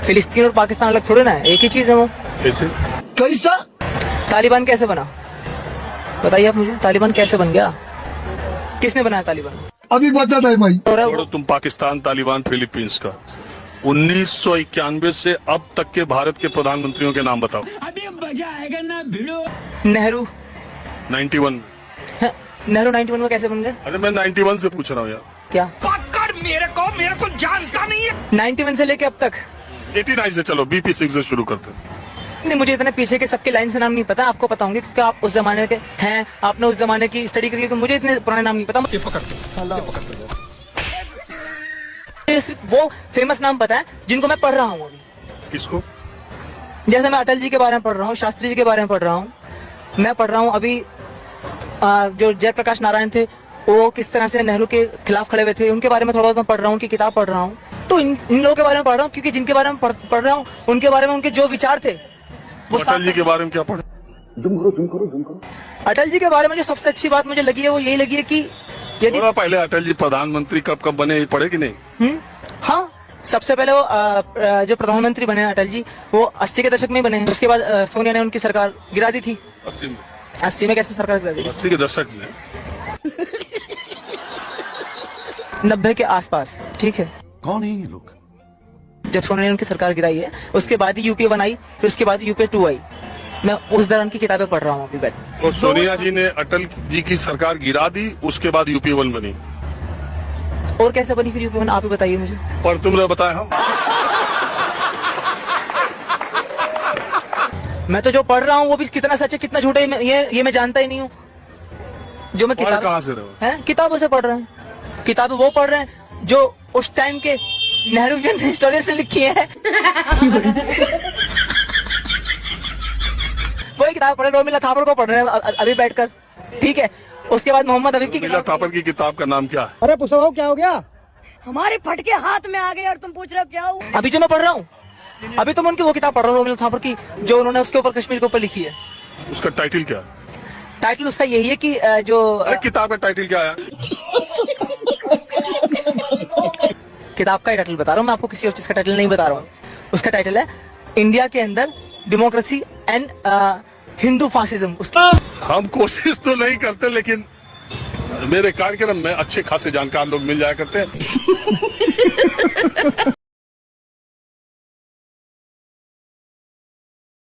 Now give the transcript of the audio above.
फिलिस्तीन और पाकिस्तान अलग थोड़े ना है, एक ही चीज है वो। कैसे? कैसा? तालिबान कैसे बना, बताइए आप मुझे, तालिबान कैसे बन गया, किसने बनाया तालिबान? अभी बताता है भाई। छोड़ो तुम पाकिस्तान, तालिबान, फिलीपींस का। 1991 से अब तक के भारत के प्रधानमंत्रियों के नाम बताओ। अभी मजा आएगा ना भिड़ो। नेहरू। 91। नेहरू 91 में कैसे बन गए? अरे मैं 91 से पूछ रहा हूँ यार। क्या पकड़ मेरे को जानता नहीं है। 91 से लेके अब तक? 89 से, चलो BP6 से शुरू करते हैं। नहीं, मुझे इतने पीछे के सबके लाइन से नाम नहीं पता, आपको पता होंगे क्योंकि आप उस जमाने के हैं, आपने उस जमाने की स्टडी करी है, तो मुझे इतने पुराने नाम नहीं पता। सिर्फ वो फेमस नाम पता है जिनको मैं पढ़ रहा हूँ अभी। किसको? जैसे मैं अटल जी के बारे में पढ़ रहा हूँ, शास्त्री जी के बारे में पढ़ रहा हूँ, मैं पढ़ रहा हूँ अभी जो जयप्रकाश नारायण थे वो किस तरह से नेहरू के खिलाफ खड़े हुए थे, उनके बारे में थोड़ा बहुत मैं पढ़ रहा हूँ, उनकी किताब पढ़ रहा हूँ। तो इन लोगों के बारे में पढ़ रहा हूँ क्योंकि जिनके बारे में पढ़ रहा हूँ उनके बारे में उनके जो विचार थे वो अटल जी के बारे में क्या पढ़े? जुम करो। अटल जी के बारे में जो सबसे अच्छी बात मुझे लगी है वो यही लगी है कि यदि थोड़ा पहले अटल जी प्रधानमंत्री कब बने, ये पढ़े कि नहीं? हाँ, सबसे पहले वो जो प्रधानमंत्री बने अटल जी वो 80 के दशक में ही बने। उसके बाद सोनिया ने उनकी सरकार गिरा दी थी। 80 में कैसे सरकार गिरा दी? 80 के दशक में। 90 के आसपास, ठीक है। कौन है ये लोग? जब सोनिया ने उनकी सरकार गिराई है उसके बाद ही यूपीए बनाई, फिर उसके बाद यूपीए 2 आई। मैं उस दौरान की किताबें पढ़ रहा हूँ अभी बैठ। तो सोनिया जी ने अटल जी की सरकार गिरा दी, उसके बाद यूपीए 1 बनी। और कैसे बनी फिर यूपीए 1, आप ही बताइए मुझे। पर तुमने बताया हम। मैं तो जो पढ़ रहा हूँ वो भी कितना सच है कितना झूठ है ये मैं जानता ही नहीं हूँ। जो मैं पढ़ कहाँ से रहे हो? हैं, किताबों से पढ़ रहे हैं। किताबें वो पढ़ रहे हैं जो उस टाइम के नेहरूवियन हिस्टोरियंस ने लिखी है। वही किताब पढ़ रहे, रोमिला थापर को पढ़ रहे हैं अभी बैठकर, ठीक है। उसके बाद मोहम्मद हबीब की रोमिला थापर की किताब का नाम क्या है? अरे पुछो क्या हो गया? हमारे फटके हाथ में आ गए और तुम पूछ रहे हो क्या हुआ? अभी जो मैं पढ़ रहा हूँ अभी तो मैं उनकी वो किताब पढ़ रहा हूँ रोमिला थापर की, जो उन्होंने उसके ऊपर कश्मीर के ऊपर लिखी है। उसका टाइटल क्या है? टाइटल उसका यही है कि जो किताब का टाइटल क्या है? किताब का टाइटल बता रहा हूँ मैं आपको, किसी और चीज का टाइटल नहीं बता रहा हूँ। उसका टाइटल है इंडिया के अंदर डेमोक्रेसी एंड हिंदू फासिज्म। हम कोशिश तो नहीं करते, लेकिन मेरे कार्यक्रम में अच्छे खासे जानकार लोग मिल जाया करते हैं।